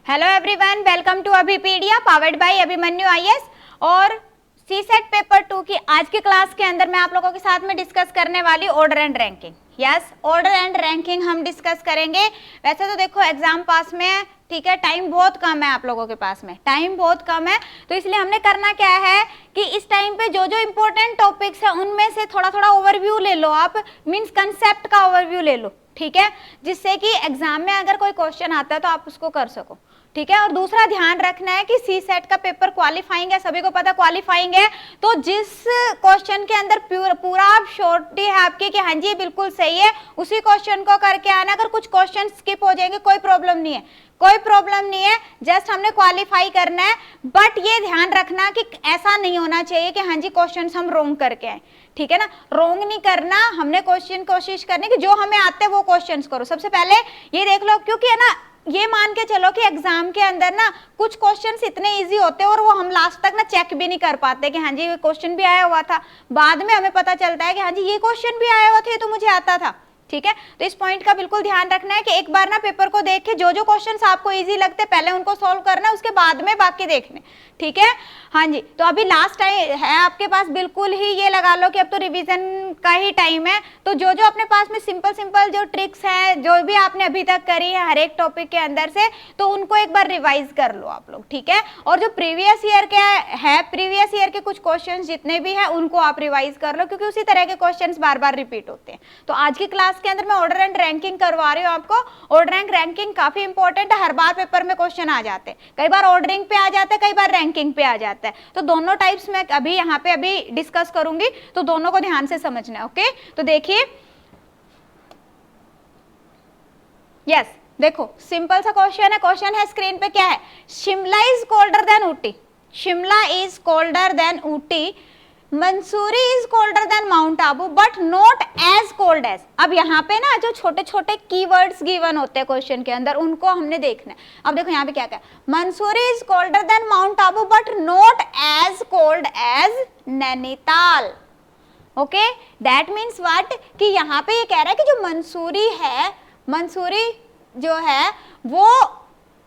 Hello everyone, welcome to Abhipedia powered by Abhimanyu IAS. और CSAT paper 2 की आज की क्लास के अंदर मैं आप लोगों के साथ में डिस्कस करने वाली order and ranking. Yes, order and ranking हम डिस्कस करेंगे। वैसे तो देखो एग्जाम पास में है, ठीक है, टाइम बहुत कम है, आप लोगों के पास में टाइम बहुत कम है, तो इसलिए हमने करना क्या है कि इस टाइम पे जो जो इंपॉर्टेंट टॉपिक्स है उनमें से थोड़ा थोड़ा ओवरव्यू ले लो आप, मींस कंसेप्ट का ओवरव्यू ले लो, ठीक है, जिससे कि एग्जाम में अगर कोई क्वेश्चन आता है तो आप उसको कर सको, ठीक है। और दूसरा ध्यान रखना है कि सी सेट का पेपर क्वालिफाइंग है, सभी को पता क्वालिफाइंग है, तो जिस क्वेश्चन के अंदर पूरा आप श्योरिटी है आपकी कि हाँ जी बिल्कुल सही है, उसी क्वेश्चन को करके आना। अगर कुछ क्वेश्चन स्किप हो जाएंगे कोई प्रॉब्लम नहीं है, कोई प्रॉब्लम नहीं है, जस्ट हमने क्वालिफाई करना है। बट ये ध्यान रखना कि ऐसा नहीं होना चाहिए कि हाँ जी क्वेश्चन हम रोंग करके आए, ठीक है ना, रोंग नहीं करना, हमने कोशिश करनी कि जो हमें आते हैं वो क्वेश्चंस करो। सबसे पहले ये देख लो, क्योंकि है ना, ये मान के चलो कि एग्जाम के अंदर ना कुछ क्वेश्चंस इतने इजी होते हैं और वो हम लास्ट तक ना चेक भी नहीं कर पाते कि हाँ जी ये क्वेश्चन भी आया हुआ था, बाद में हमें पता चलता है कि हाँ जी ये क्वेश्चन भी आया हुआ था, ये तो मुझे आता था, ठीक है। तो इस पॉइंट का बिल्कुल ध्यान रखना है कि एक बार ना पेपर को देख के जो जो क्वेश्चंस आपको इजी लगते हैं पहले उनको सॉल्व करना, उसके बाद में बाकी देखने, ठीक है। हाँ जी, तो अभी लास्ट टाइम है आपके पास, बिल्कुल ही ये लगा लो कि अब तो रिवीजन का ही टाइम है, तो जो जो अपने पास में सिंपल जो ट्रिक्स हैं, जो भी आपने अभी तक करी है हर एक टॉपिक के अंदर से, तो उनको एक बार रिवाइज कर लो आप लोग, ठीक है। और जो प्रीवियस ईयर के है, प्रीवियस ईयर के कुछ क्वेश्चन जितने भी है उनको आप रिवाइज कर लो, क्योंकि उसी तरह के क्वेश्चन बार बार रिपीट होते हैं। तो आज की क्लास के अंदर मैं ऑर्डर एंड रैंकिंग करवा रही हूँ आपको। ऑर्डर एंड रैंकिंग काफी इंपॉर्टेंट है, हर बार पेपर में क्वेश्चन आ जाते हैं, कई बार ऑर्डरिंग पे आ जाते हैं, कई बार रैंकिंग पे आ जाता है, तो दोनों टाइप्स में अभी यहाँ पे अभी डिस्कस करूंगी, तो दोनों को ध्यान से समझना है, ओके। तो देखिए, यस, देखो सिंपल सा क्वेश्चन है स्क्रीन पे, क्या है, Shimla is colder than Ooty, Shimla is colder than Ooty, Mussoorie is colder than Mount Abu but not as cold as. अब यहाँ पे ना जो छोटे छोटे कीवर्ड्स गिवन होते हैं क्वेश्चन के अंदर उनको हमने देखना है। अब देखो यहाँ पे क्या क्या, Mussoorie is colder than Mount Abu but not as cold as Nainital, okay. That means what, कि यहाँ पे ये कह रहा है कि जो मंसूरी है, मंसूरी जो है वो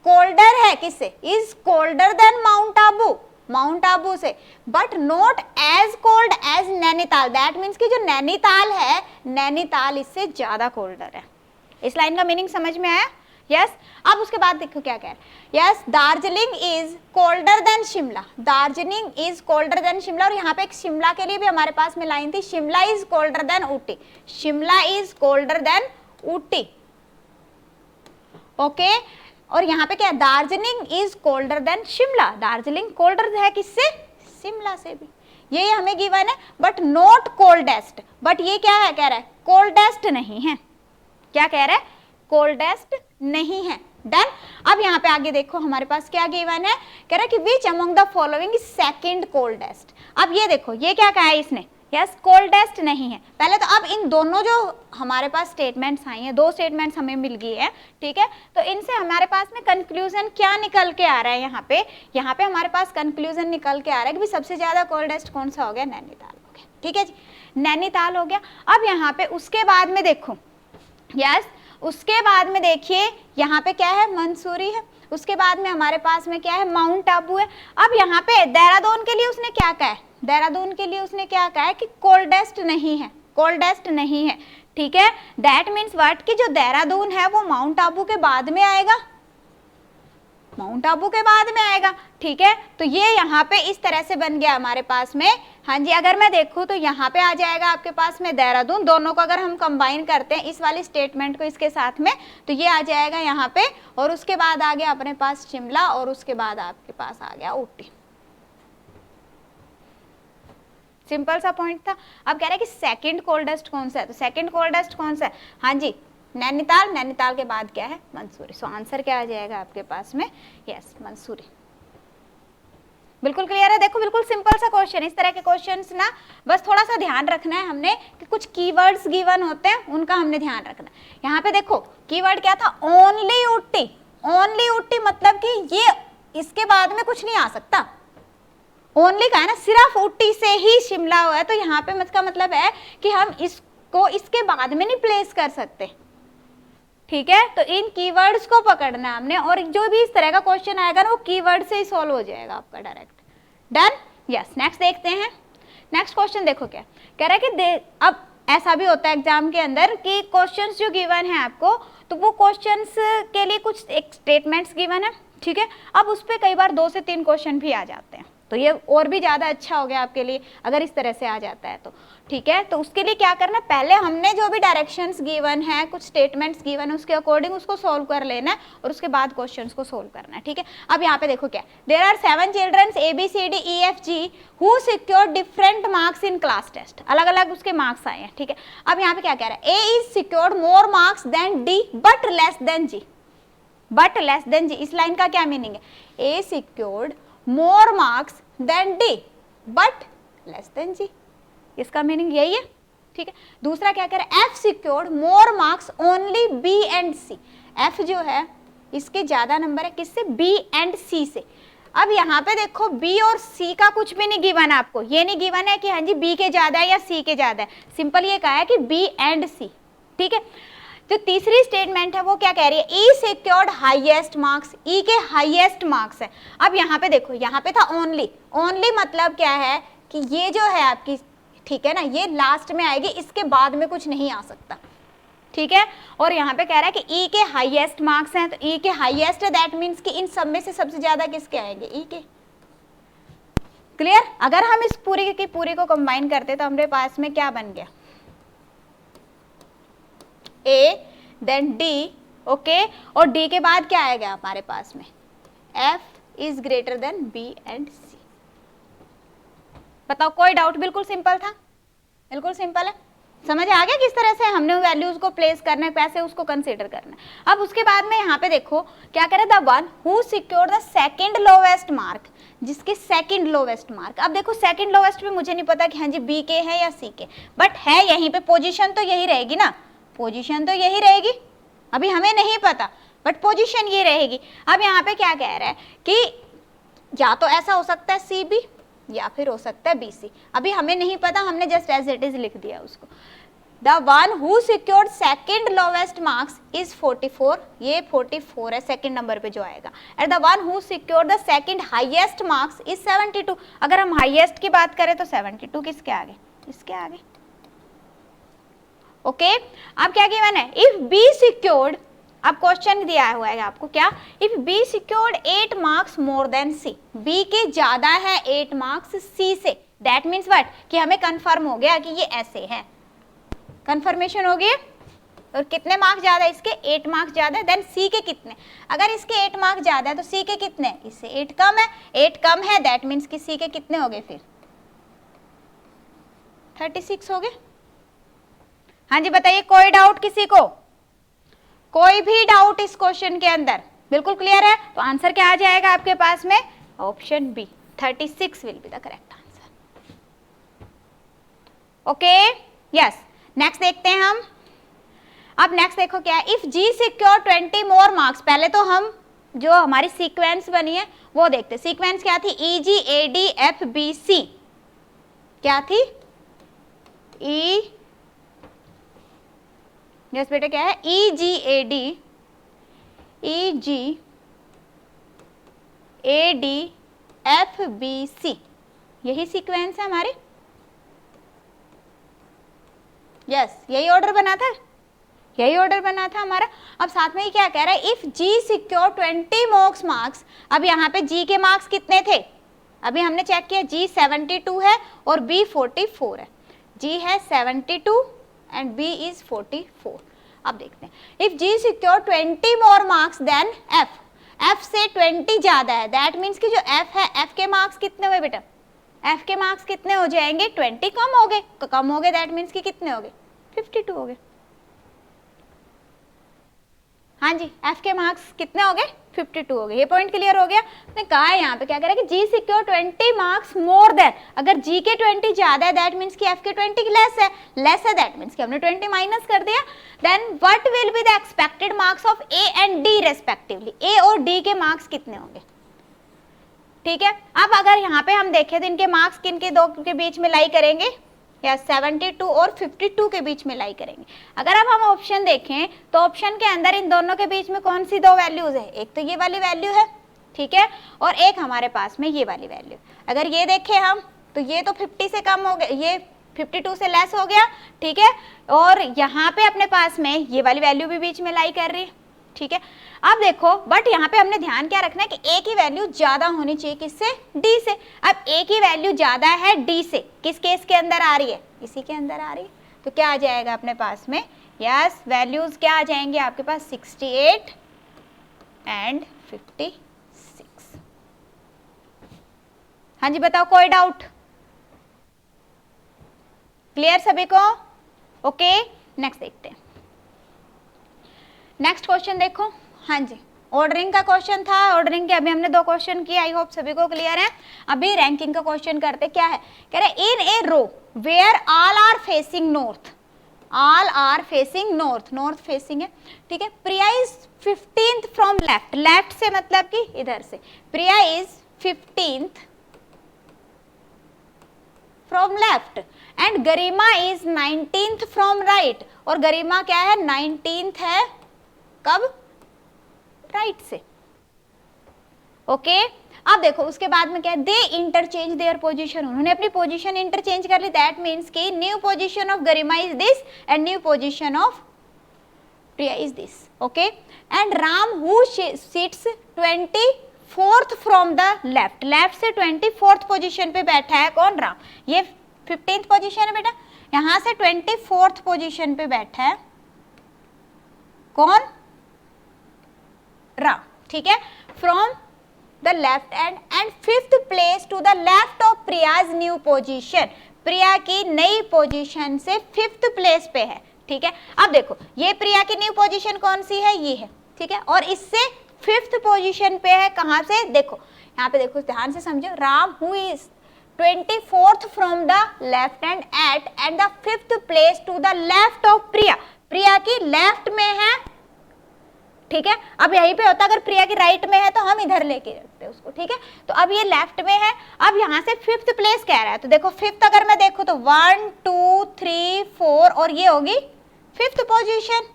कोल्डर है किससे, is colder than Mount Abu, Mount Abu से, but not as cold as Nainital. That means कि जो नैनीताल है, नैनीताल इससे ज्यादा कोल्डर है। इस लाइन का मीनिंग समझ में आया? यस। अब उसके बाद देखो क्या कह रहे हैं, yes, Darjeeling is colder than Shimla, Darjeeling is colder than Shimla. और यहाँ पे एक शिमला के लिए भी हमारे पास में लाइन थी, Shimla is colder than Ooty, Shimla is colder than Ooty, okay. और यहाँ पे क्या है, Darjeeling is colder than Shimla, Darjeeling colder है किससे, शिमला से भी, ये हमें गिवन है, बट नॉट कोल्डेस्ट। बट ये क्या है, कह रहा है कोल्डेस्ट नहीं है, क्या कह रहा है, कोल्डेस्ट नहीं है। डन। अब यहाँ पे आगे देखो हमारे पास क्या गिवन है, कह रहा है कि which among the following is second coldest. अब ये देखो ये क्या कहा है इसने, यस, कोल्डेस्ट नहीं है। पहले तो अब इन दोनों जो हमारे पास स्टेटमेंट्स आई हैं, दो स्टेटमेंट्स हमें मिल गई है, ठीक है, तो इनसे हमारे पास में कंक्लूजन क्या निकल के आ रहा है, यहाँ पे हमारे पास कंक्लूजन निकल के आ रहा है कि भी सबसे ज्यादा कोल्डेस्ट कौन सा हो गया, नैनीताल हो गया, ठीक है जी, नैनीताल हो गया। अब यहाँ पे उसके बाद में देखो, यस, उसके बाद में देखिए यहाँ पे क्या है, मंसूरी है, उसके बाद में हमारे पास में क्या है, माउंट आबू है। अब यहाँ पे देहरादून के लिए उसने क्या कहा है, देहरादून के लिए उसने क्या कहा है कि कोल्डेस्ट नहीं है, कोल्डेस्ट नहीं है, ठीक है। दैट मीन्स व्हाट, कि जो देहरादून है वो माउंट आबू के बाद में आएगा, माउंट आबू के बाद में आएगा, ठीक है। तो ये यहाँ पे इस तरह से बन गया हमारे पास में, हाँ जी। अगर मैं देखूँ तो यहाँ पे आ जाएगा आपके पास में देहरादून, दोनों को अगर हम कंबाइन करते हैं इस वाली स्टेटमेंट को इसके साथ में, तो ये आ जाएगा यहाँ पे, और उसके बाद आ गया अपने पास शिमला, और उसके बाद आपके पास आ गया ऊटी। सिंपल सा पॉइंट था। अब कह रहे हैं कि सेकंड कोल्डेस्ट कौन सा है, तो सेकंड कोल्डेस्ट कौन सा है, हाँ जी, नैनीताल, नैनीताल के बाद क्या है, मंसूरी। सो आंसर क्या आ जाएगा आपके पास में, यस, मंसूरी। बिल्कुल क्लियर है? देखो बिल्कुल सिंपल सा क्वेश्चन, इस तरह के क्वेश्चंस ना बस थोड़ा सा ध्यान रखना है हमने कि कुछ कीवर्ड्स गिवन होते हैं उनका हमने ध्यान रखना है। यहाँ पे देखो कीवर्ड क्या था, ओनली ऊटी, ओनली ऊटी, मतलब कि ये इसके बाद में कुछ नहीं आ सकता, ओनली का है ना, सिर्फ ऊटी से ही शिमला हुआ है, तो यहाँ पे इसका मतलब है कि हम इसको इसके बाद में नहीं प्लेस कर सकते, ठीक है, तो इन कीवर्ड्स को पकड़ना है हमने, और जो भी इस तरह का क्वेश्चन आएगा ना वो कीवर्ड से ही सॉल्व हो जाएगा आपका डायरेक्ट। Done, yes. नेक्स्ट देखते हैं। नेक्स्ट क्वेश्चन देखो क्या कह रहा है कि अब ऐसा भी होता है एग्जाम के अंदर कि क्वेश्चंस जो गिवन है आपको, तो वो क्वेश्चंस के लिए कुछ एक स्टेटमेंट्स गिवन है, ठीक है। अब उस पर कई बार 2 से 3 क्वेश्चन भी आ जाते हैं, तो ये और भी ज़्यादा अच्छा हो गया आपके लिए अगर इस तरह से आ जाता है तो, ठीक है। तो उसके लिए क्या करना, पहले हमने जो भी डायरेक्शंस गिवन है, कुछ स्टेटमेंट्स गिवन है, उसके अकॉर्डिंग उसको सोल्व कर लेना है और उसके बाद क्वेश्चंस को सोल्व करना है, ठीक है। अब यहाँ पे देखो क्या, there are 7 childrens ABCDEFG who secured different marks in class test, अलग अलग उसके मार्क्स आए हैं, ठीक है। अब यहाँ पे क्या कह रहा है, A is secured more marks than D but less than G, but less than G, इस लाइन का क्या मीनिंग है, A secured more marks than D but less than G, इसका मीनिंग यही है, ठीक है। दूसरा क्या कह रहा है, F secured more marks only B and C, F जो है इसके ज्यादा नंबर है किससे, B एंड C से। अब यहाँ पे देखो B और C का कुछ भी नहीं गिवन है आपको, ये नहीं गिवन है कि हाँ जी B के ज्यादा है या C के ज्यादा है, सिंपल ये कहा है कि B एंड C, ठीक है। जो तीसरी स्टेटमेंट है वो क्या कह रही है, E secured highest marks, E के हाईएस्ट मार्क्स है। अब यहाँ पे देखो, यहाँ पे था ओनली, ओनली मतलब क्या है कि ये जो है आपकी, ठीक है ना, ये लास्ट में आएगी, इसके बाद में कुछ नहीं आ सकता, ठीक है। और यहाँ पे कह रहा है कि E के हाईएस्ट मार्क्स हैं, तो E के हाईएस्ट है, दैट मीन्स कि इन सब में से सबसे ज्यादा किसके आएंगे, E के। क्लियर, अगर हम इस पूरी की पूरी को कंबाइन करते तो हमारे पास में क्या बन गया, A देन D, ओके, और D के बाद क्या आएगा हमारे पास में, F is greater than B and C। बताओ, कोई डाउट? बिल्कुल सिंपल था, बिल्कुल सिंपल है, समझ आ गया किस तरह से हमने वैल्यूज को प्लेस करना है, कैसे उसको कंसीडर करना है। अब उसके बाद में यहाँ पे देखो क्या करे, the one who secured the second lowest mark, जिसके सेकंड लोवेस्ट मार्क। अब देखो सेकंड लोवेस्ट पे मुझे नहीं पता कि हाँ जी B के है या C के, बट है यहीं पे, पोजीशन तो यही रहेगी ना, पोजीशन तो यही रहेगी, अभी हमें नहीं पता बट पोजीशन ये रहेगी। अब यहाँ पे क्या कह रहा है कि या तो ऐसा हो सकता है CB या फिर हो सकता है BC, अभी हमें नहीं पता, हमने जस्ट एज इट इज लिख दिया उसको। The one who secured second lowest marks is 44, ये 44 है सेकंड नंबर पे जो आएगा, and the one who secured the second highest marks is 72। अगर हम हाईएस्ट की बात करें तो 72 किसके आगे, इसके आगे, ओके। अब क्या गिवन है, इफ B सिक्योर्ड, अब क्वेश्चन दिया हुआ है आपको क्या, if B secured 8 marks more than C, B के ज्यादा है 8 मार्क्स C से, दैट मीन्स व्हाट, कि हमें कंफर्म हो गया कि ये ऐसे है, कंफर्मेशन हो गया। और कितने मार्क्स ज्यादा है इसके, 8 मार्क्स ज्यादा है, देन C के कितने, अगर इसके 8 मार्क्स ज्यादा है तो C के कितने, इससे 8 कम है, 8 कम है, दैट मीन्स कि C के कितने हो गए फिर 36 हो गए। हाँ जी बताइए, कोई डाउट किसी को, कोई भी डाउट इस क्वेश्चन के अंदर, बिल्कुल क्लियर है। तो आंसर क्या आ जाएगा आपके पास में, option B 36 will be the correct answer, okay, yes. Next देखते हैं हम। अब नेक्स्ट देखो क्या है, if G secure 20 more marks, पहले तो हम जो हमारी सीक्वेंस बनी है वो देखते, सीक्वेंस क्या थी, EG AD FBC, क्या थी, यस बेटा क्या है, EG AD FBC, यही सीक्वेंस है हमारे, यस यही ऑर्डर बना था, यही ऑर्डर बना था हमारा। अब साथ में ही क्या कह रहा है, if G secure 20 MOOCs marks, अब यहाँ पे G के मार्क्स कितने थे, अभी हमने चेक किया, G 72 है और B 44 है, G है 72 एंड B इज 44। अब देखते हैं, if G secure 20 more marks than F, F से 20 ज्यादा है, दैट मीन्स कि जो F है, F के मार्क्स कितने हुए बेटा, F के मार्क्स कितने हो जाएंगे, 20 कम हो गए, कम हो गए, दैट मीन्स कि कितने हो गए, 52 हो गए। हाँ जी, F के मार्क्स कितने हो गए, 52 हो गए, ये पॉइंट क्लियर हो गया। उसने कहा है यहाँ पे क्या कह रहा है कि G secure 20 marks more than, अगर G के 20 ज्यादा है दैट मीन्स कि F के 20 लेस है दैट मीन्स कि हमने 20 माइनस कर दिया, then what will be the expected marks of A and D respectively, A और D के मार्क्स कितने होंगे, ठीक है। अब अगर यहाँ पे हम देखें तो इनके मार्क्स किन के दो के बीच में लाई करेंगे, या 72 और 52 के बीच में लाई करेंगे। अगर अब हम ऑप्शन देखें तो ऑप्शन के अंदर इन दोनों के बीच में कौन सी दो वैल्यूज है, एक तो ये वाली वैल्यू है, ठीक है, और एक हमारे पास में ये वाली वैल्यू। अगर ये देखें हम तो ये तो 50 से कम हो गया, ये 52 से लेस हो गया, ठीक है, और यहाँ पे अपने पास में ये वाली वैल्यू भी बीच में लाई कर रही है, ठीक है। अब देखो बट यहाँ पे हमने ध्यान क्या रखना है कि ए की वैल्यू ज्यादा होनी चाहिए किससे, डी से। अब ए की वैल्यू ज्यादा है डी से, किस केस के अंदर आ रही है, इसी के अंदर आ रही है, तो क्या आ जाएगा अपने पास में, यस वैल्यूज क्या आ जाएंगे आपके पास 68 एंड 56। हाँ जी बताओ, कोई डाउट, क्लियर सभी को, ओके। नेक्स्ट देखते हैं, नेक्स्ट क्वेश्चन देखो। हाँ जी ऑर्डरिंग का क्वेश्चन था, ऑर्डरिंग के अभी हमने 2 क्वेश्चन किए, आई होप सभी को क्लियर है। अभी रैंकिंग का क्वेश्चन करते, क्या है, कह रहे in a row where all are facing north, all are facing north, north facing है, ठीक है। Priya is 15th from left, left से मतलब कि इधर से, Priya is 15th from left and Garima is 19th from right, और गरिमा क्या है 19th है कब, राइट से, ओके। अब देखो उसके बाद में क्या है, दे इंटरचेंज देयर पोजीशन, उन्होंने अपनी पोजीशन इंटरचेंज कर ली, दैट मीन्स कि new position of Garima is this and new position of Priya is this, okay. And Ram who sits 24th from the left, left से 24th पोजीशन पे बैठा है कौन, राम, ये 15th पोजीशन है बेटा, यहां से 24th पोजीशन पे बैठा है कौन, राम, ठीक है, from the left and 5th place to the left of Priya's new position, Priya की नई पोजीशन से 5th प्लेस पे है, ठीक है। अब देखो ये प्रिया की न्यू पोजीशन कौन सी है, ये है, ठीक है, और इससे 5th पोजीशन पे है, कहां से, देखो यहाँ पे देखो ध्यान से समझो, Ram who is 24th from the left and the 5th place to the left of Priya, Priya की लेफ्ट में है, ठीक है। अब यहीं पे होता अगर प्रिया की राइट में है तो हम इधर लेके रखते हैं उसको, ठीक है, तो अब ये लेफ्ट में है, अब यहाँ से 5th प्लेस कह रहा है, तो देखो 5th अगर मैं देखूं तो 1 2 3 4 और ये होगी 5th पोजीशन,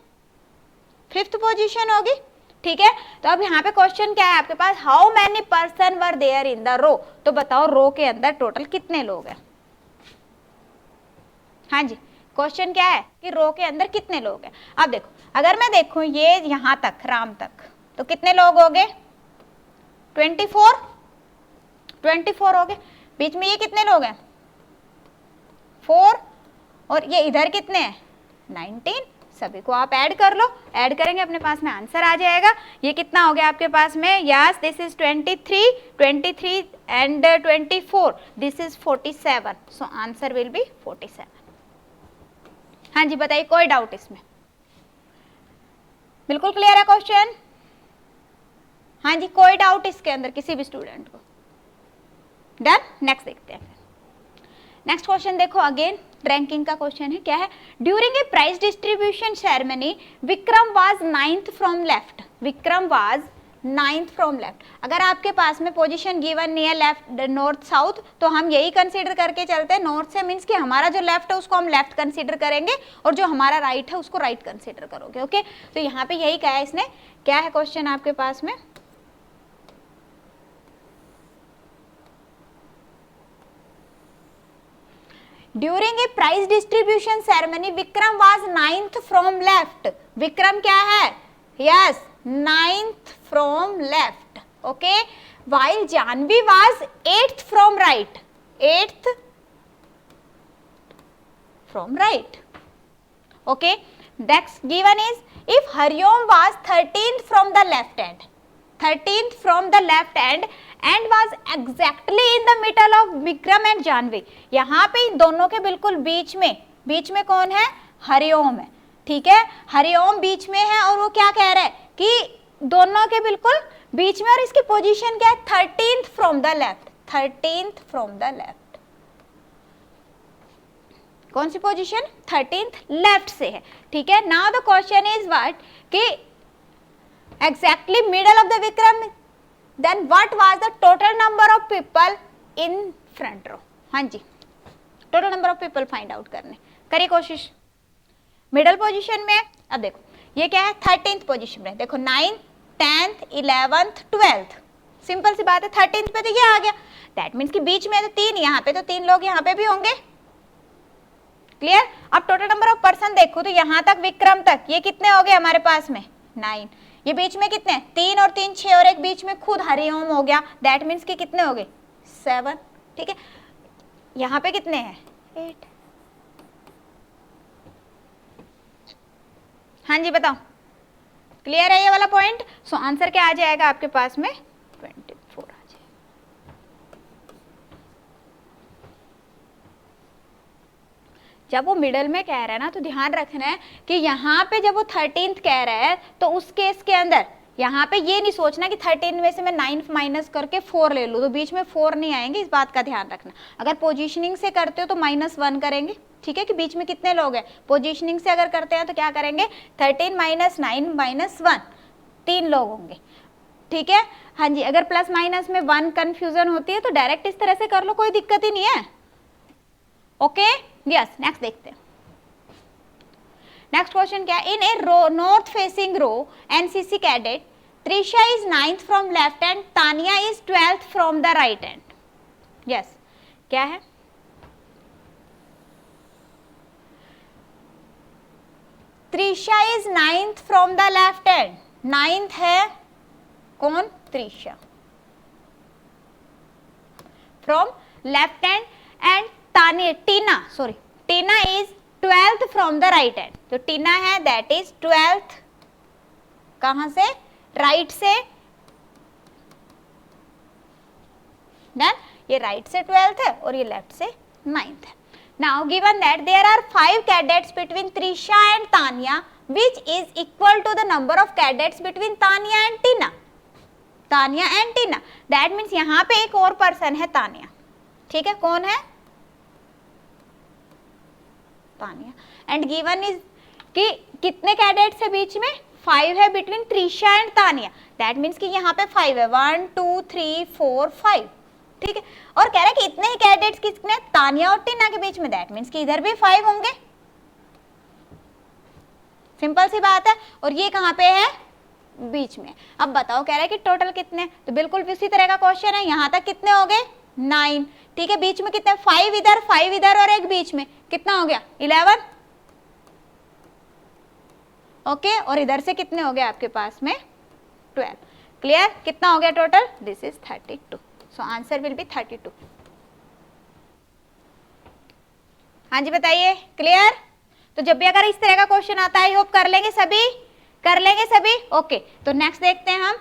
5th पोजीशन होगी, ठीक है। तो अब यहाँ पे क्वेश्चन क्या है आपके पास, how many person were there in the row, तो बताओ रो के अंदर टोटल कितने लोग हैं, हाँ जी क्वेश्चन क्या है कि रो के अंदर कितने लोग हैं। अब देखो अगर मैं देखूं ये यहां तक राम तक, तो कितने लोग हो गए 24 हो गए, बीच में ये कितने लोग हैं 4, और ये इधर कितने हैं 19, सभी को आप ऐड कर लो, ऐड करेंगे अपने पास में आंसर आ जाएगा। ये कितना हो गया आपके पास में, yes this is 23 and 24, this is 47, so answer will be 47। हाँ जी बताइए, कोई डाउट इसमें, बिल्कुल क्लियर है क्वेश्चन, हाँ जी कोई डाउट इसके अंदर किसी भी स्टूडेंट को, डन। नेक्स्ट देखते हैं, नेक्स्ट क्वेश्चन देखो, अगेन रैंकिंग का क्वेश्चन है, क्या है, during a prize distribution ceremony Vikram was 9th from left, Vikram was 9th from left. अगर आपके पास में पोजीशन गिवन नहीं है लेफ्ट नॉर्थ साउथ, तो हम यही कंसीडर करके चलते हैं, नॉर्थ से मींस कि हमारा जो लेफ्ट है उसको हम लेफ्ट कंसीडर करेंगे और जो हमारा राइट है उसको राइट कंसीडर करोगे, ओके। तो यहाँ पे यही कहा है इसने, क्या है क्वेश्चन आपके पास में, during a prize distribution ceremony Vikram was 9th from left, Vikram क्या है, yes 9th from left, okay, while Janvi was 8th from right, 8th from right, okay. Next given is if Hariom was 13th from the left hand, 13th from the left hand and was exactly in the middle of Vikram and Janvi, यहाँ पे इन दोनों के बिल्कुल बीच में कौन है, हरिओम है, ठीक है, हरिओम बीच में है और वो क्या कह रहा है कि दोनों के बिल्कुल बीच में, और इसकी पोजीशन क्या है 13th from the left, 13th from the left, कौन सी पोजीशन 13th लेफ्ट से है, ठीक है। Now the question is what कि exactly middle of the Vikram, then what was the total number of people in front row, हाँ जी total number of people find out करने, करिए कोशिश। मिडल पोजीशन में अब देखो ये क्या है 13th पोजीशन में, देखो 9th 10th 11th 12th, simple सी बात है 13th पे तो ये आ गया, दैट मीन्स कि बीच में तो 3, यहाँ पे तो 3 लोग यहाँ पे भी होंगे, क्लियर। अब टोटल नंबर ऑफ पर्सन देखो तो यहाँ तक विक्रम तक ये कितने हो गए हमारे पास में 9, ये बीच में कितने 3 और 3 6 और एक बीच में खुद हरिओम हो गया, दैट मीन्स कि कितने हो गए 7, ठीक है। यहाँ पे कितने हैं 8, हाँ जी बताओ, क्लियर है ये वाला पॉइंट। सो आंसर क्या आ जाएगा आपके पास में 24 आ जाएगा। जब वो मिडल में कह रहा है ना तो ध्यान रखना है कि यहाँ पे जब वो 13th कह रहा है तो उस केस के अंदर यहाँ पे ये नहीं सोचना कि 13 में से मैं 9 माइनस करके 4 ले लूँ, तो बीच में 4 नहीं आएंगे, इस बात का ध्यान रखना। अगर पोजीशनिंग से करते हो तो -1 करेंगे, ठीक है, कि बीच में कितने लोग हैं। पोजीशनिंग से अगर करते हैं तो क्या करेंगे 13 - 9 - 1, 3 लोग होंगे, ठीक है। हाँ जी, अगर प्लस माइनस में 1 कंफ्यूजन होती है तो डायरेक्ट इस तरह से कर लो, कोई दिक्कत ही नहीं है। ओके यस, नेक्स्ट देखते हैं। नेक्स्ट क्वेश्चन क्या है, in a row north facing row NCC cadet Trisha is 9th from left hand, Tania is 12th from the right hand. Yes, क्या है Trisha is 9th from the left hand, 9th है कौन Trisha from left hand and Tania Tina is 12th from the right hand, तो टीना है that is 12th कहां से right से, done, ये राइट से 12th है और ये लेफ्ट से 9th है। Now given that there are 5 cadets between Trisha and Tania which is equal to the number of cadets between Tania and Tina, Tania and Tina, that means यहाँ पे एक और पर्सन है तानिया, ठीक है, कौन है तानिया, एंड गिवन इज कि कितने कैडेट्स है बीच में 5 है between Trisha and Tania, that means कि यहाँ पे 5 है 1 2 3 4 5, ठीक है। और कह रहा है कि इतने ही कैडेट्स किसने तानिया और टीना के बीच में, दैट मीन्स कि इधर भी 5 होंगे, सिंपल सी बात है। और ये कहाँ पे है बीच में। अब बताओ कह रहा है कि टोटल कितने, तो बिल्कुल उसी तरह का क्वेश्चन है, यहाँ तक कितने हो गए 9, ठीक है, बीच में कितने 5 इधर और एक बीच में कितना हो गया 11, ओके, और इधर से कितने हो गए आपके पास में 12, क्लियर, कितना हो गया total, this is 32, so answer will be 32। हाँ जी बताइए, क्लियर। तो जब भी अगर इस तरह का क्वेश्चन आता है आई होप कर लेंगे सभी, ओके। तो नेक्स्ट देखते हैं हम,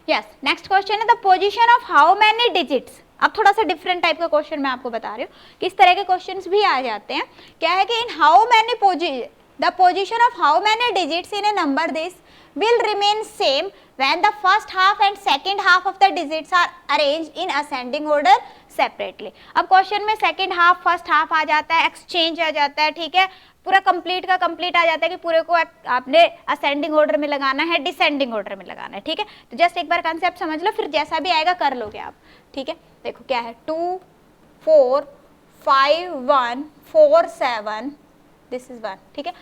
यस, नेक्स्ट क्वेश्चन है the position of how many digits. अब थोड़ा सा डिफरेंट टाइप का क्वेश्चन मैं आपको बता रही हूँ कि इस तरह के क्वेश्चंस भी आ जाते हैं। क्या है कि in how many the position of how many digits in a number this will remain same when the first half and second half of the digits are arranged in ascending order separately। अब question में second half first half आ जाता है, exchange आ जाता है, ठीक है, पूरा complete का कंप्लीट आ जाता है कि पूरे को आपने असेंडिंग ऑर्डर में लगाना है, डिसेंडिंग ऑर्डर में लगाना है, ठीक है। तो जस्ट एक बार कंसेप्ट समझ लो, फिर जैसा भी आएगा कर लोगे आप, ठीक है। देखो क्या है 2 4 5 1 4 7, दिस इज 1, ठीक है,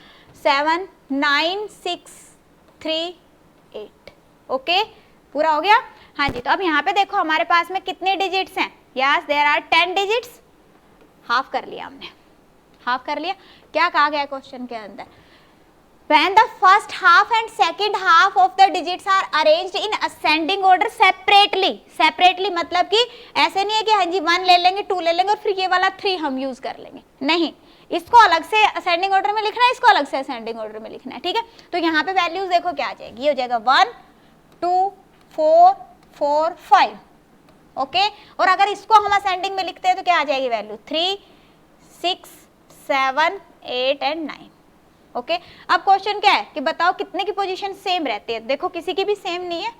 7 9 6 3 8, ओके, पूरा हो गया। हाँ जी, तो अब यहाँ पे देखो हमारे पास में कितने डिजिट्स हैं, yes there are 10 digits, half कर लिया हमने, हाफ कर लिया। क्या कहा गया क्वेश्चन के अंदर, when the first half and second half of the digits are arranged in ascending order separately मतलब कि ऐसे नहीं है कि हाँ जी 1 ले लेंगे 2 ले लेंगे और फिर ये वाला 3 हम यूज कर लेंगे, नहीं, इसको अलग से असेंडिंग ऑर्डर में लिखना है, इसको अलग से असेंडिंग ऑर्डर में लिखना है, ठीक है। तो यहाँ पे वैल्यूज देखो क्या आ जाएगी, ये हो जाएगा 1 2 4 4 5, ओके। और अगर इसको हम असेंडिंग में लिखते हैं तो क्या आ जाएगी वैल्यू 3 6 7 8 एंड 9, ओके। अब क्वेश्चन क्या है कि बताओ कितने की पोजीशन सेम रहती है, देखो किसी की भी सेम नहीं है,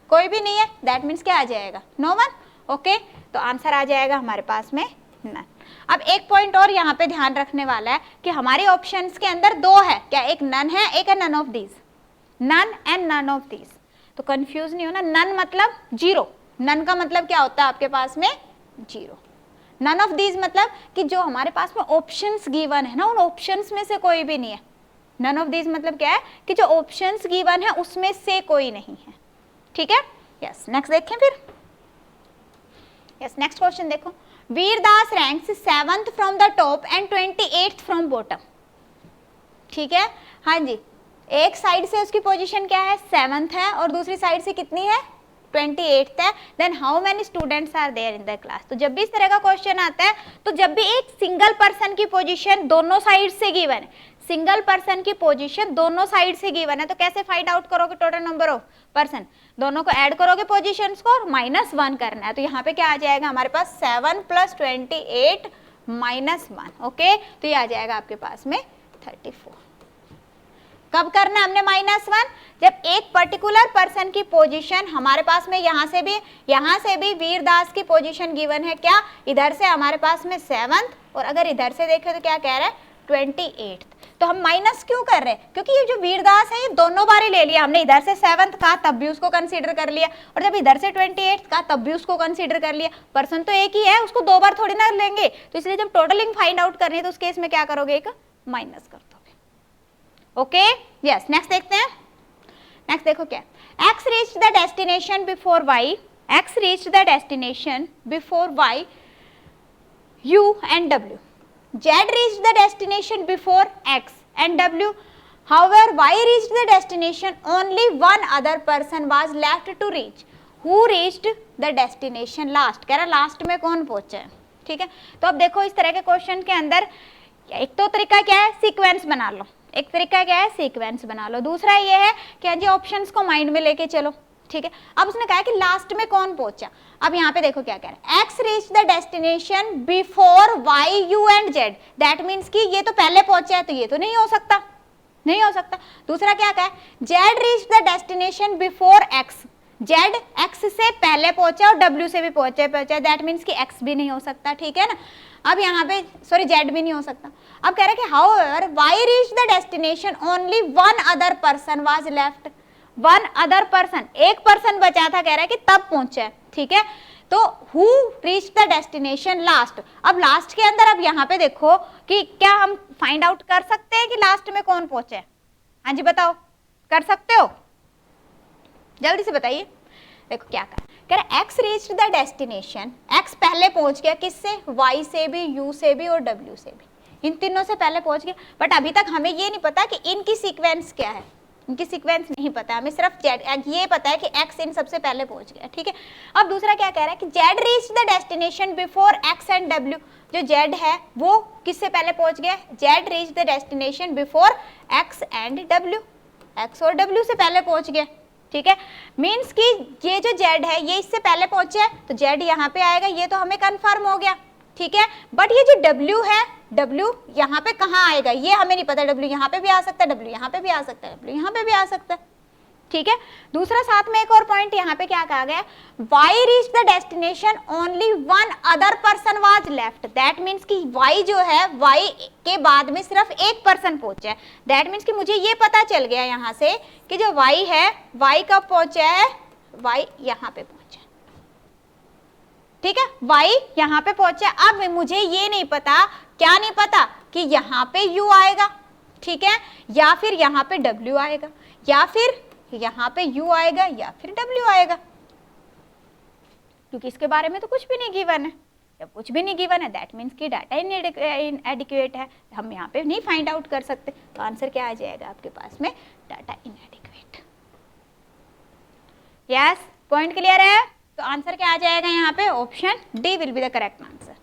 कोई भी नहीं है, दैट मीन्स क्या आ जाएगा नो वन, ओके। तो आंसर आ जाएगा हमारे पास में नन। अब एक पॉइंट और यहाँ पे ध्यान रखने वाला है कि हमारे ऑप्शंस के अंदर 2 है, क्या एक नन है, एक है none of these, none and none of these, तो कंफ्यूज नहीं होना। नन मतलब 0, नन का मतलब क्या होता है आपके पास में 0, नन ऑफ दीज मतलब कि जो हमारे पास में ऑप्शंस गिवन है ना, उन ऑप्शंस में से कोई भी नहीं है। नन ऑफ दीज मतलब क्या है कि जो ऑप्शंस गिवन है उसमें से कोई नहीं है, ठीक है। यस, नेक्स्ट देखें फिर। यस, नेक्स्ट क्वेश्चन देखो, Vir Das ranks 7th from the top and 28th from bottom, ठीक है। हाँ जी, एक साइड से उसकी पोजीशन क्या है 7th है और दूसरी साइड से कितनी है 28th है। Then how many students are there in the class. तो जब भी इस तरह का क्वेश्चन आता है, तो जब भी एक सिंगल पर्सन की पोजीशन दोनों साइड से गिवन है, सिंगल पर्सन की पोजीशन दोनों साइड से गिवन है, तो कैसे फाइंड आउट करोगे टोटल नंबर ऑफ पर्सन, दोनों को ऐड करोगे पोजीशंस को और -1 करना है। तो यहाँ पे क्या आ जाएगा हमारे पास 7 + 28 -1, ओके। तो ये आ जाएगा आपके पास में 34। कब करना है हमने -1, जब एक पर्टिकुलर पर्सन की पोजीशन हमारे पास में यहाँ से भी वीरदास की पोजीशन गिवन है, क्या इधर से हमारे पास में 7th और अगर इधर से देखें तो क्या कह रहा है 28th। तो हम माइनस क्यों कर रहे हैं, क्योंकि ये जो वीरदास है ये दोनों बार ही ले लिया हमने, इधर से 7th कहा तब भी उसको कंसीडर कर लिया और जब इधर से 28th कहा तब भी उसको कंसीडर कर लिया। पर्सन तो एक ही है, उसको 2 बार थोड़ी ना लेंगे, तो इसलिए जब टोटलिंग फाइंड आउट करनी है तो उस केस में क्या करोगे, एक माइनस कर दोगे, ओके। यस, नेक्स्ट देखते हैं। नेक्स्ट देखो क्या, x reached the destination before y, x reached the destination before y, u and w, z reached the destination before x and w, however y reached the destination, only one other person was left to reach, who reached the destination last। कह रहा last में कौन पहुंचा है, ठीक है। तो अब देखो इस तरह के क्वेश्चन के अंदर एक तो तरीका क्या है, सीक्वेंस बना लो, एक तरीका क्या है सीक्वेंस बना लो, दूसरा ये है कि जी ऑप्शंस को माइंड में लेके चलो, ठीक है। अब उसने कहा कि लास्ट में कौन पहुंचा, अब यहाँ पे देखो क्या कह रहा है, x reached the destination before y, u and z, that means कि ये तो पहले पहुंचा है तो ये तो नहीं हो सकता, नहीं हो सकता। दूसरा क्या कहा है, z reached the destination before x, z x से पहले पहुंचा और w से भी पहुंचा, दैट मीन्स कि x भी नहीं हो सकता, ठीक है ना। अब यहाँ पे सॉरी z भी नहीं हो सकता। अब कह रहा है कि however y reached the destination, only one other person was left, one other person, एक पर्सन बचा था, कह रहा है कि तब पहुंचा है, ठीक है। तो who reached the destination last, अब लास्ट के अंदर अब यहाँ पे देखो कि क्या हम फाइंड आउट कर सकते हैं कि लास्ट में कौन पहुंचा है, हाँ जी बताओ, कर सकते हो, जल्दी से बताइए। देखो क्या कह रहा है, x reached the destination, x पहले पहुंच गया किससे, y से भी, u से भी और w से भी, इन तीनों से पहले पहुंच गया। बट अभी तक हमें ये नहीं पता कि इनकी सीक्वेंस क्या है, इनकी सीक्वेंस नहीं पता, हमें सिर्फ z ये पता है कि x इन सबसे पहले पहुंच गया, ठीक है। अब दूसरा क्या कह रहा है कि z reached the destination before x and w, जो z है वो किससे पहले पहुंच गया, z reached the destination before x and w, x और w से पहले पहुंच गया, ठीक है। मीन्स कि ये जो z है ये इससे पहले पहुंचे है तो z यहाँ पे आएगा, ये तो हमें कंफर्म हो गया, ठीक है। बट ये जो w है, w यहाँ पे कहाँ आएगा ये हमें नहीं पता, w यहाँ पे भी आ सकता है, w यहाँ पे भी आ सकता है, w यहाँ पे भी आ सकता है, ठीक है। दूसरा साथ में एक और पॉइंट यहाँ पे क्या कहा गया, y reached the destination, only one other person was left, that means कि y जो है y के बाद में सिर्फ एक पर्सन पहुंचा है, दैट मीन्स कि मुझे ये पता चल गया यहाँ से कि जो y है y कब पहुंचा है, y यहाँ पे पहुंचा, ठीक है, y यहाँ पे पहुंचा। अब मुझे ये नहीं पता, क्या नहीं पता कि यहाँ पे u आएगा, ठीक है, या फिर यहाँ पे w आएगा, या फिर यहाँ पे u आएगा, या फिर w आएगा, क्योंकि इसके बारे में तो कुछ भी नहीं गिवन है। जब कुछ भी नहीं गिवन है दैट मीन्स कि डाटा इनएडिक्वेट है, हम यहाँ पे नहीं फाइंड आउट कर सकते। तो आंसर क्या आ जाएगा आपके पास में, डाटा इनएडिक्वेट। यस, पॉइंट क्लियर है। तो आंसर क्या आ जाएगा यहाँ पे, option D will be the correct answer.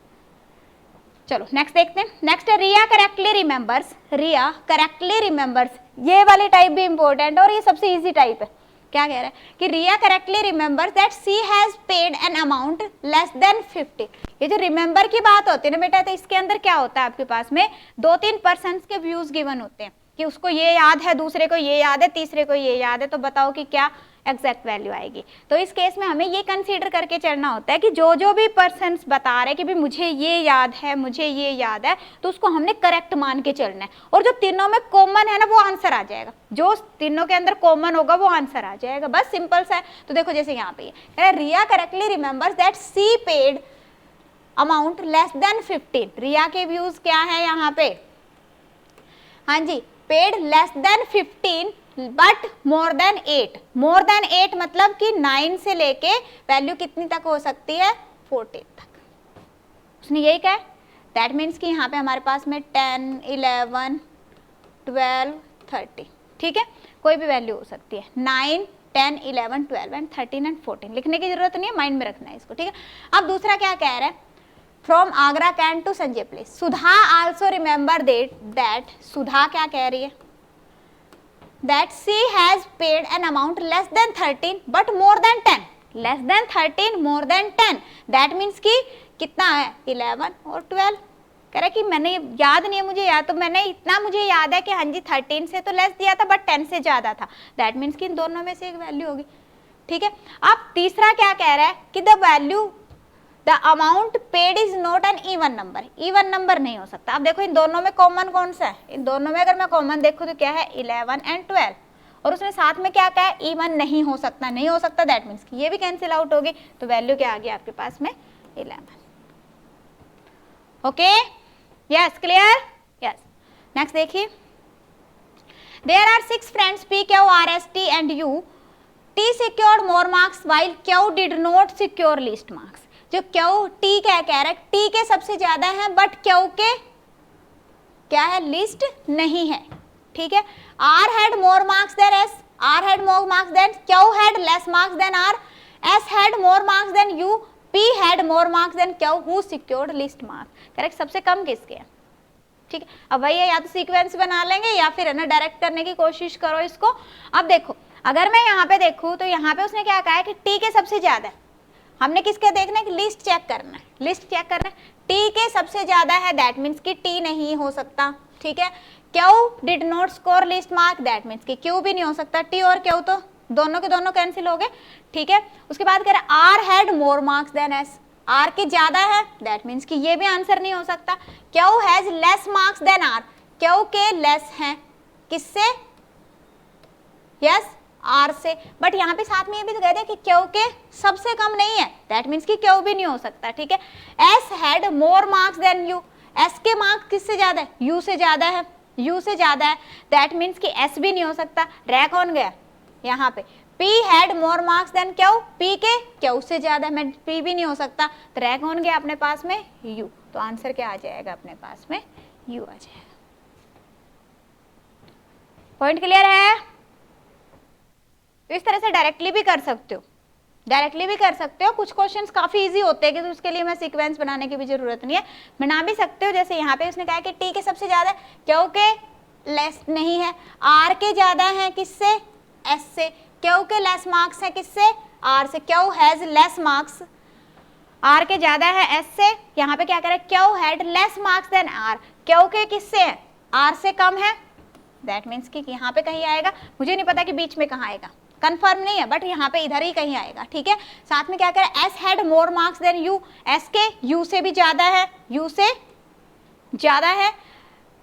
चलो नेक्स्ट देखते हैं। नेक्स्ट है रिया करेक्टली रिमेंबर्स, रिया करेक्टली रिमेंबर्स, ये वाली टाइप भी इंपॉर्टेंट और ये सबसे इजी टाइप है। क्या कह रहा है कि Riya correctly remembers that she has paid an amount less than 50। ये जो रिमेंबर की बात होती है ना बेटा, तो इसके अंदर क्या होता है, आपके पास में 2-3 पर्सन्स के व्यूज गिवन होते हैं कि उसको ये याद है, दूसरे को ये याद है, तीसरे को ये याद है, तो बताओ कि क्या एग्जैक्ट वैल्यू आएगी। तो इस केस में हमें ये कंसीडर करके चलना होता है कि जो जो भी पर्सन्स बता रहे हैं कि भी मुझे ये याद है, मुझे ये याद है, तो उसको हमने करेक्ट मान के चलना है, और जो तीनों में कॉमन है ना वो आंसर आ जाएगा, जो तीनों के अंदर कॉमन होगा वो आंसर आ जाएगा, बस सिंपल सा है। तो देखो जैसे यहाँ पे Riya correctly remembers that she paid amount less than 15, Riya के व्यूज क्या है यहाँ पे, हाँ जी, paid less than 15 but more than 8, more than 8 मतलब कि 9 से लेके वैल्यू कितनी तक हो सकती है, 14 तक, उसने यही कहा। दैट मीन्स कि यहाँ पे हमारे पास में 10, 11, 12, 13, ठीक है, कोई भी वैल्यू हो सकती है, 9, 10, 11, 12 एंड 13 एंड 14, लिखने की जरूरत नहीं है, माइंड में रखना है इसको, ठीक है। अब दूसरा क्या कह रहा है, from Agra can to Sanjay place, Sudha also remember that, Sudha क्या कह रही है, that she has paid an amount less than 13 but more than 10, less than 13 more than 10, that means कि कितना है, 11 और 12, कह रहा है कि मैंने याद नहीं है मुझे, या तो मैंने इतना मुझे याद है कि हाँ जी 13 से तो लेस दिया था बट 10 से ज्यादा था, दैट मीन्स कि इन दोनों में से एक वैल्यू होगी, ठीक है। अब तीसरा क्या कह रहा है कि the value the amount paid is not an even number, even number नहीं हो सकता। अब देखो इन दोनों में कॉमन कौन सा है, इन दोनों में अगर मैं कॉमन देखूं तो क्या है, 11 एंड 12, और उसने साथ में क्या कहा है, इवन नहीं हो सकता, नहीं हो सकता, दैट मीन्स कि ये भी कैंसिल आउट होगी, तो वैल्यू क्या आ गई आपके पास में, 11, okay, yes, clear, yes. Next देखिए, there are 6 friends P, Q, R, S, T and U, T secured more marks while Q did not secure least marks, जो Q, T क्या कह रहा है, T के सबसे ज्यादा है बट Q के क्या है, लिस्ट नहीं है, ठीक है। R had more marks than S, R had more marks than Q, had less marks than R, S had more marks than U, P had more marks than Q, who secured least marks, correct, सबसे कम किसके है, ठीक है। अब वही है, या तो सीक्वेंस बना लेंगे या फिर है ना डायरेक्ट करने की कोशिश करो इसको। अब देखो अगर मैं यहाँ पे देखूँ तो यहाँ पे उसने क्या कहा है कि T के सबसे ज्यादा है, हमने किसके देखना है, लिस्ट चेक करना है, लिस्ट चेक करना है, T के सबसे ज्यादा है, दैट मीन्स कि T नहीं हो सकता, ठीक है। Q did not score list mark, that means कि Q भी नहीं हो सकता, T और Q तो दोनों के दोनों कैंसिल हो गए, ठीक है। उसके बाद कह रहा है R had more marks than S, R के ज्यादा है, दैट मीन्स कि ये भी आंसर नहीं हो सकता। Q has less marks than R, Q के लेस हैं किससे, यस, R से, बट यहाँ पे साथ में ये भी तो कहते हैं कि Q के सबसे कम नहीं है, दैट मीन्स कि Q भी नहीं हो सकता, ठीक है। S had more marks than U, S के मार्क्स किससे ज्यादा है, U से ज्यादा है, U से ज्यादा है, दैट मीन्स कि S भी नहीं हो सकता, रह कौन गया यहाँ पे, P had more marks than Q, P के Q से ज्यादा है, P भी नहीं हो सकता, तो रह कौन गया अपने पास में, U, तो आंसर क्या आ जाएगा अपने पास में, U आ जाएगा। पॉइंट क्लियर है, तो इस तरह से डायरेक्टली भी कर सकते हो, डायरेक्टली भी कर सकते हो, कुछ क्वेश्चंस काफी इजी होते हैं कि तो उसके लिए मैं सीक्वेंस बनाने की भी जरूरत नहीं है, बना भी सकते हो। जैसे यहाँ पे उसने कहा कि T के सबसे ज्यादा Q के लेस नहीं है, R के ज्यादा है किससे, S से, Q के लेस मार्क्स है किससे, R से, Q has less marks, R के ज्यादा है S से, यहाँ पे क्या करे, Q had less marks than R, Q के किससे है, R से कम है, दैट मीन्स कि यहाँ पे कहीं आएगा, मुझे नहीं पता कि बीच में कहाँ आएगा, कंफर्म नहीं है, बट यहाँ पे इधर ही कहीं आएगा, ठीक है। साथ में क्या करें, S had more marks than U, S के U से भी ज्यादा है, U से ज्यादा है,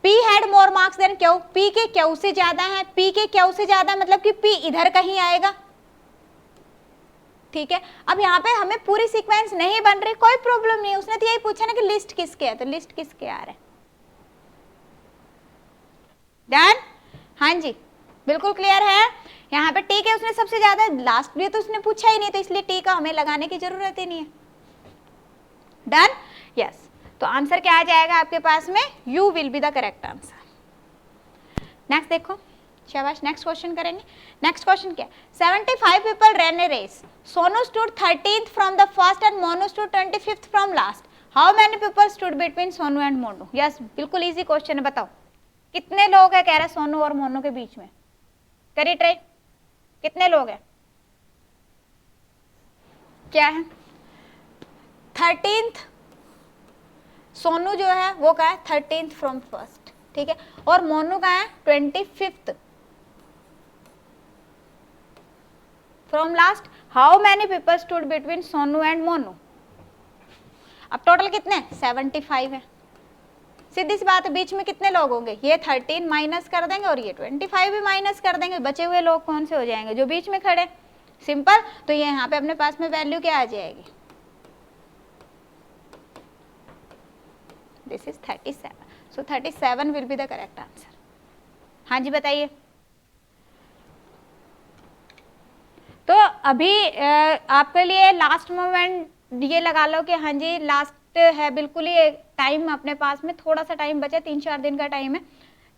P had more marks than Q, P के Q से ज्यादा है, P के Q से ज्यादा मतलब कि P इधर कहीं आएगा, ठीक है। अब यहाँ पे हमें पूरी सीक्वेंस नहीं बन रही, कोई प्रॉब्लम नहीं है, उसने तो यही पूछा ना कि लिस्ट किसके है, तो लिस्ट किसके आ रहा है, डन, हाँ जी, बिल्कुल क्लियर है। यहाँ पे T के उसने सबसे ज्यादा, लास्ट में तो उसने पूछा ही नहीं, तो इसलिए T का हमें लगाने की जरूरत ही नहीं है, डन, यस। तो आंसर क्या आ जाएगा आपके पास में, U will be the correct answer. Next देखो, शाबाश, नेक्स्ट क्वेश्चन करेंगे। नेक्स्ट क्वेश्चन क्या है, 75 people run a race, Sonu stood 13th from the first and Monu stood 25th from last, how many people stood between Sonu and Monu, yes, बिल्कुल easy question है, बताओ कितने लोग है, कह रहा है सोनू और मोनू के बीच में, करिए ट्राई, कितने लोग हैं, क्या है, 13th, सोनू जो है वो का है 13th फ्रॉम फर्स्ट, ठीक है, और मोनू का है 25th from last, how many people stood between Sonu and Monu, अब टोटल कितने, 75 है, सीधी सी बात है, बीच में कितने लोग होंगे, ये 13 माइनस कर देंगे और ये 25 भी माइनस कर देंगे, बचे हुए लोग कौन से हो जाएंगे, जो बीच में खड़े, सिंपल। तो ये यहाँ पे अपने पास में वैल्यू क्या आ जाएगी, this is 37, so 37 will be the correct answer. हाँ जी बताइए। तो अभी आपके लिए लास्ट मोमेंट ये लगा लो कि हाँ जी लास्ट है, बिल्कुल ही टाइम अपने पास में थोड़ा सा टाइम बचा, 3-4 दिन का टाइम है,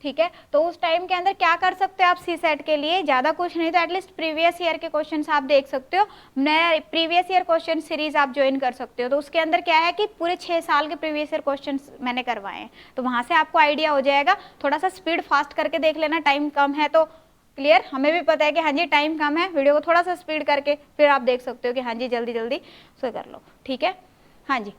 ठीक है। तो उस टाइम के अंदर क्या कर सकते हो आप सी सेट के लिए, ज़्यादा कुछ नहीं तो एटलीस्ट प्रीवियस ईयर के क्वेश्चंस आप देख सकते हो, नया प्रीवियस ईयर क्वेश्चन सीरीज आप ज्वाइन कर सकते हो। तो उसके अंदर क्या है कि पूरे 6 साल के प्रीवियस ईयर क्वेश्चन मैंने करवाए हैं, तो वहाँ से आपको आइडिया हो जाएगा। थोड़ा सा स्पीड फास्ट करके देख लेना, टाइम कम है तो क्लियर, हमें भी पता है कि हाँ जी टाइम कम है, वीडियो को थोड़ा सा स्पीड करके फिर आप देख सकते हो कि हाँ जी जल्दी जल्दी सो कर लो, ठीक है। हाँ जी,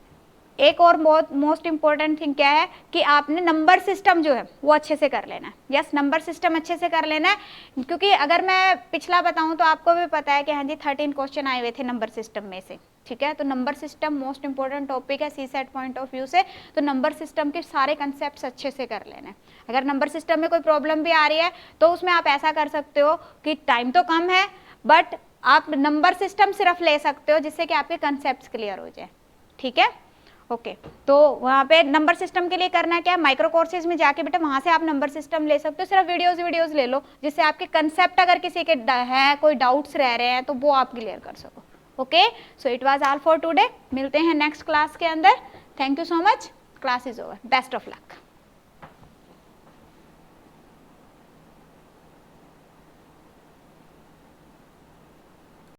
एक और बहुत मोस्ट इंपॉर्टेंट थिंग क्या है कि आपने नंबर सिस्टम जो है वो अच्छे से कर लेना है। यस, नंबर सिस्टम अच्छे से कर लेना है, क्योंकि अगर मैं पिछला बताऊं तो आपको भी पता है कि हाँ जी 13 क्वेश्चन आए हुए थे नंबर सिस्टम में से, ठीक है। तो number system most important topic है सी सेट पॉइंट ऑफ व्यू से, तो नंबर सिस्टम के सारे कंसेप्ट अच्छे से कर लेना है। अगर नंबर सिस्टम में कोई प्रॉब्लम भी आ रही है तो उसमें आप ऐसा कर सकते हो कि टाइम तो कम है बट आप नंबर सिस्टम सिर्फ ले सकते हो, जिससे कि आपके कंसेप्ट क्लियर हो जाए, ठीक है। ओके तो वहाँ पे नंबर सिस्टम के लिए करना क्या है, माइक्रो कोर्सेज में जाके बेटा वहाँ से आप नंबर सिस्टम ले सकते हो, सिर्फ वीडियोस ले लो, जिससे आपके कंसेप्ट अगर किसी के है कोई डाउट्स रह रहे हैं तो वो आप क्लियर कर सको। Okay, so it was all for today, मिलते हैं नेक्स्ट क्लास के अंदर। Thank you so much, class is over, best of luck.